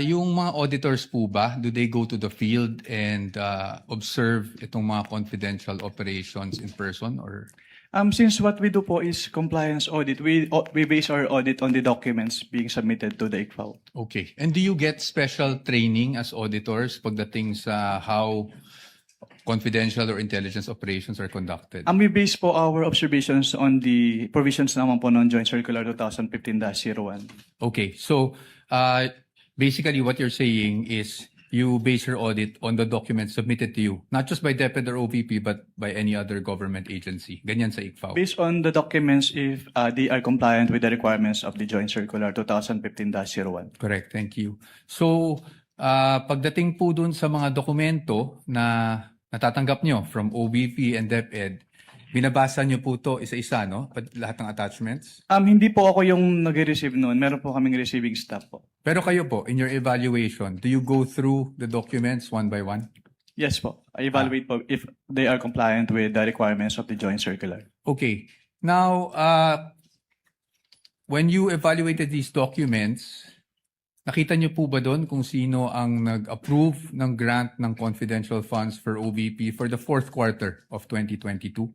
Yung mga auditors po ba, do they go to the field and observe itong mga confidential operations in person or? Since what we do po is compliance audit, we base our audit on the documents being submitted to the ICFAO. Okay. And do you get special training as auditors pagdating sa how confidential or intelligence operations are conducted? We base po our observations on the provisions naman po ng Joint Circular 2015-01. Okay. So basically what you're saying is you base your audit on the documents submitted to you, not just by DepEd or OVP, but by any other government agency. Ganyan sa ICFAO. Based on the documents if they are compliant with the requirements of the Joint Circular 2015-01. Correct. Thank you. So, pagdating po dun sa mga dokumento na natatanggap nyo from OVP and DepEd, binabasa nyo po to isa-isa, no? Lahat ng attachments? Hindi po ako yung nag-receive noon. Meron po kaming receiving staff po. Pero kayo po, in your evaluation, do you go through the documents one by one? Yes po. I evaluate po if they are compliant with the requirements of the Joint Circular. Okay. Now, when you evaluated these documents, nakita niyo po ba doon kung sino ang nag-approve ng grant ng confidential funds for OVP for the fourth quarter of 2022?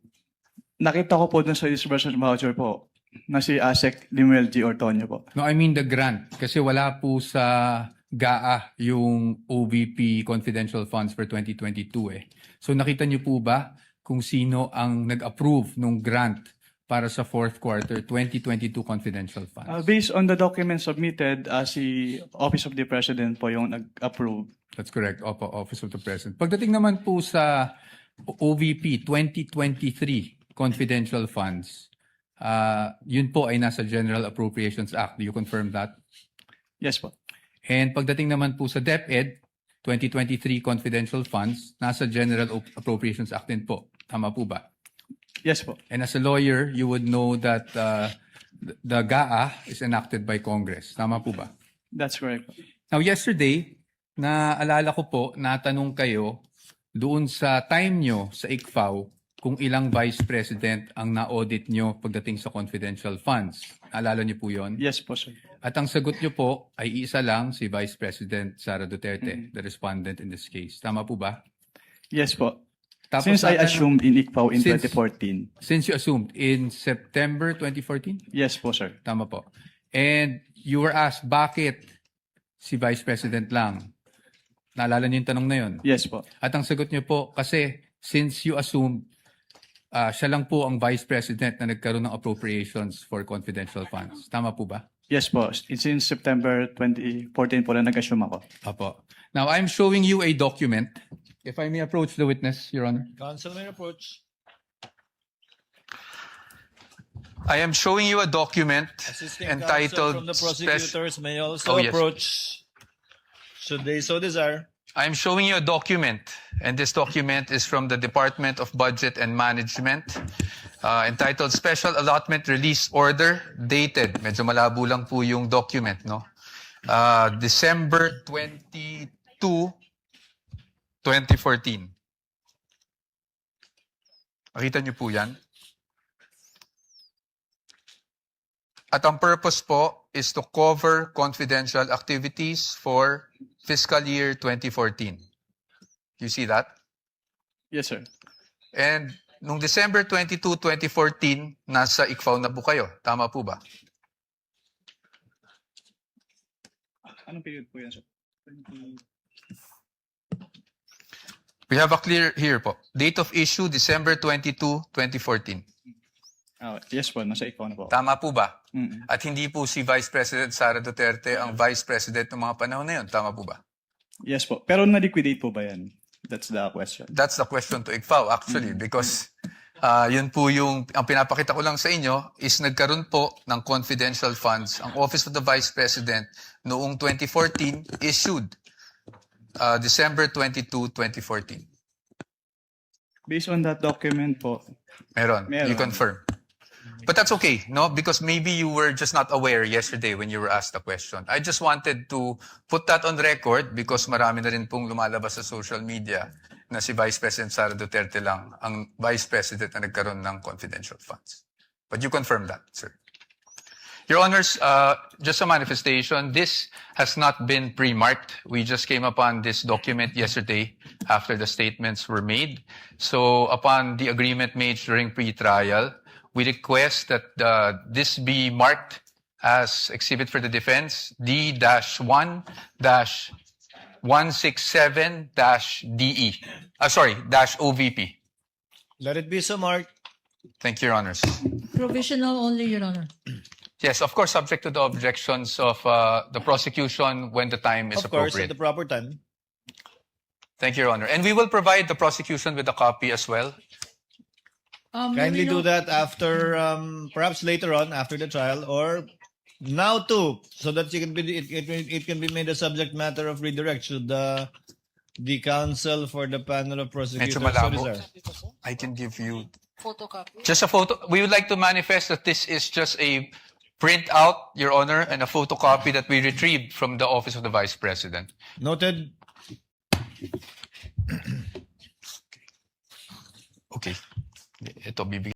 Nakita ko po dun sa disbursement voucher po na si ASEC Limuel G. Ortonio po. No, I mean the grant. Kasi wala po sa GAA yung OVP confidential funds for 2022 eh. So nakita niyo po ba kung sino ang nag-approve ng grant para sa fourth quarter 2022 confidential funds? Based on the documents submitted, si Office of the President po yung nag-approve. That's correct. Opo, Office of the President. Pagdating naman po sa OVP 2023 confidential funds, yun po ay nasa General Appropriations Act. Do you confirm that? Yes po. And pagdating naman po sa DepEd 2023 confidential funds, nasa General Appropriations Act din po. Tama po ba? Yes po. And as a lawyer, you would know that the GAA is enacted by Congress. Tama po ba? That's correct po. Now, yesterday, naalala ko po, natanong kayo doon sa time nyo sa ICFAO kung ilang vice president ang na-audit nyo pagdating sa confidential funds. Naalala nyo po yon? Yes po, sir. At ang sagot nyo po ay isa lang, si Vice President Sara Duterte, the respondent in this case. Tama po ba? Yes po. Tapos Since I natanong- assumed in ICFAO in Since- 2014. Since you assumed in September 2014? Yes po, sir. Tama po. And you were asked, bakit si Vice President lang? Naalala niyo yung tanong na yun? Yes po. At ang sagot niyo po, kasi since you assumed siya lang po ang Vice President na nagkaroon ng appropriations for confidential funds. Tama po ba? Yes po. Since September 2014 po na nag-assume ako. Apo. Now, I'm showing you a document. If I may approach the witness, Your Honor. Counsel may approach. I am showing you a document Assisting entitled counsel from the Spec- prosecutors may also Oh, yes. approach should they so desire. I'm showing you a document, and this document is from the Department of Budget and Management, entitled Special Allotment Release Order, dated. Medyo malabo lang po yung document, no? December 22, 2014. Makita niyo po yan? At ang purpose po is to cover confidential activities for fiscal year 2014. You see that? Yes, sir. And nung December 22, 2014, nasa ICFAO na po kayo. Tama po ba? Anong period po yan, sir? We have a clear here po. Date of issue, December 22, 2014. Yes po. Nasa ICFAO na po. Tama po ba? Mm. At hindi po si Vice President Sara Duterte ang Vice President ng mga panahon na yun. Tama po ba? Yes po. Pero na-liquidate po ba yan? That's the question. That's the question to ICFAO actually because yun po yung, ang pinapakita ko lang sa inyo is nagkaroon po ng confidential funds. Ang Office of the Vice President noong 2014 issued December 22, 2014. Based on that document po, Meron. Meron. You confirm. But that's okay, no? Because maybe you were just not aware yesterday when you were asked the question. I just wanted to put that on record because marami na rin pong lumalabas sa social media na si Vice President Sara Duterte lang ang Vice President na nagkaroon ng confidential funds. But you confirm that, sir. Your Honors, just a manifestation, this has not been pre-marked. We just came upon this document yesterday after the statements were made. So upon the agreement made during pre-trial, we request that this be marked as exhibit for the defense D-1-167-DE. -OVP. Let it be so marked. Thank you, Your Honors. Provisional only, Your Honor. Yes, of course, subject to the objections of the prosecution when the time is Of course, appropriate. at the proper time. Thank you, Your Honor. And we will provide the prosecution with a copy as well. Kindly do that after, perhaps later on, after the trial, or now too, so that it can be made a subject matter of redirect should the counsel for the panel of prosecutors Medyo so malabo. desire. I can give you Photocopy. just a photo. We would like to manifest that this is just a printout, Your Honor, and a photocopy that we retrieved from the Office of the Vice President. Noted. Okay. Ito, bibigyan